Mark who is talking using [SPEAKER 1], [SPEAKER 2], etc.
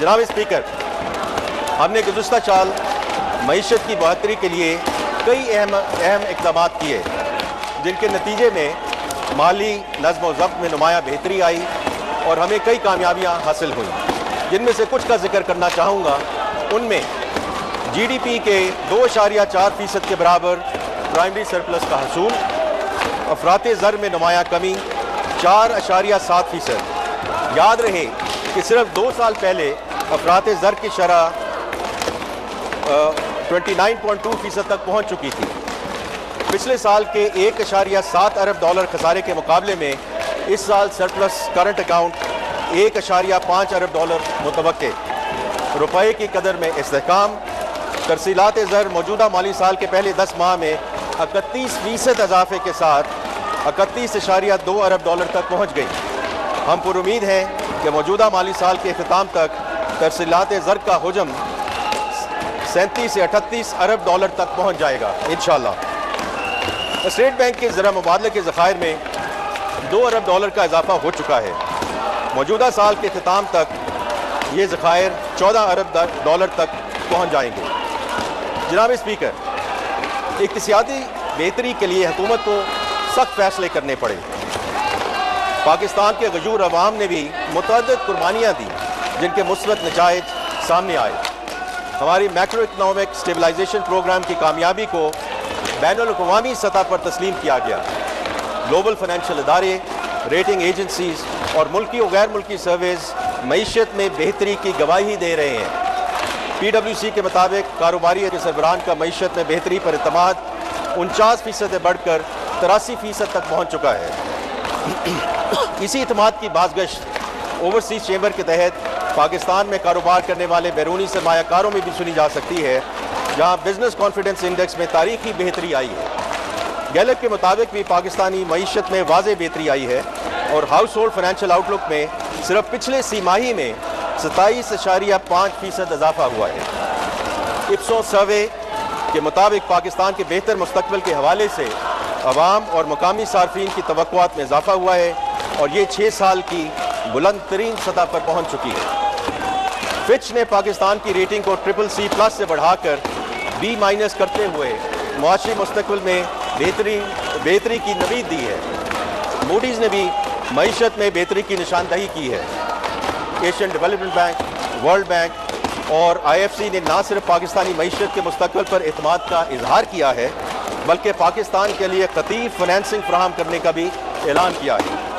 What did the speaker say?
[SPEAKER 1] जनाब स्पीकर, हमने गुज़श्ता साल मईशत की बहतरी के लिए कई अहम इक़दाम किए, जिनके नतीजे में माली नज़्म व ज़ब्त में नुमायाँ बेहतरी आई और हमें कई कामयाबियाँ हासिल हुई। जिनमें से कुछ का जिक्र करना चाहूँगा। उनमें GDP के 2.4% के बराबर प्राइमरी सरप्लस का हसूल, अफराते ज़र में नुमायाँ कमी 4.7%। याद रहे कि सिर्फ 2 साल पहले अफराते ज़र की शरह 29.2% तक पहुँच चुकी थी। पिछले साल के 1.7 अरब डॉलर खसारे के मुकाबले में इस साल सरप्लस करंट अकाउंट 1.5 अरब डॉलर मुतवक्के। रुपए की कदर में इस्तेहकाम। तरसीलात ज़र मौजूदा माली साल के पहले 10 माह में 31% इजाफे के साथ 31.2 अरब डॉलर तक पहुँच गई। हम पुरुमीद हैं कि मौजूदा माली साल के अख्ताम तक तरसीलात ज़र का हुजम 37 से 38 अरब डॉलर तक पहुँच जाएगा इंशाअल्लाह। स्टेट बैंक के ज़रा मुबादले के ज़खायर में 2 अरब डॉलर का इजाफा हो चुका है। मौजूदा साल के अख्ताम तक ये ज़खायर 14 अरब डॉलर तक पहुँच जाएंगे। जनाब स्पीकर, इक़्तिसादी बेहतरी के लिए हुकूमत को सख्त फैसले करने पड़े। पाकिस्तान के गजूर अवाम ने भी मुतअद्दिद कुर्बानियाँ दी, जिनके मुस्बत नताइज सामने आए। हमारी मैक्रो इकनॉमिक स्टेबलाइजेशन प्रोग्राम की कामयाबी को बैनुल-अक़वामी सतह पर तस्लीम किया गया। ग्लोबल फाइनेंशियल इदारे, रेटिंग एजेंसीज और मुल्की और गैर मुल्की सर्वेज मईशत में बेहतरी की गवाही दे रहे हैं। PwC के मुताबिक कारोबारी के सरबराहान का मईशत में बेहतरी पर एतमाद 49% से बढ़कर 83% तक पहुँच चुका है। इसी एतमाद की बाज़गश्त ओवरसीज़ चैम्बर के तहत पाकिस्तान में कारोबार करने वाले बैरूनी सरमायाकारों में भी सुनी जा सकती है, जहाँ बिजनेस कॉन्फिडेंस इंडेक्स में तारीखी बेहतरी आई है। गैलप के मुताबिक भी पाकिस्तानी मईशत में वाज़ेह बेहतरी आई है और हाउस होल्ड फाइनेंशियल आउटलुक में सिर्फ पिछले सीमाही में 27.5% इजाफा हुआ है। इप्सोस सर्वे के मुताबिक पाकिस्तान के बेहतर मुस्तकबिल के हवाले से अवाम और मुकामी सार्फिन की तवक्कुआत में इजाफा हुआ है और ये 6 साल की बुलंद तरीन सतह पर पहुँच चुकी है। फिच ने पाकिस्तान की रेटिंग को CCC+ से बढ़ाकर B- करते हुए मुआशी मुस्तकबिल में बेहतरी की नवीद दी है। मूडीज़ ने भी मईशत में बेहतरी की निशानदही की है। Asian development bank, world bank और IFC ने न सिर्फ पाकिस्तानी मईशत के मुस्तकबिल पर एतमाद का इजहार किया है, बल्कि पाकिस्तान के लिए कतीफ फाइनेंसिंग फराहम करने का भी ऐलान किया है।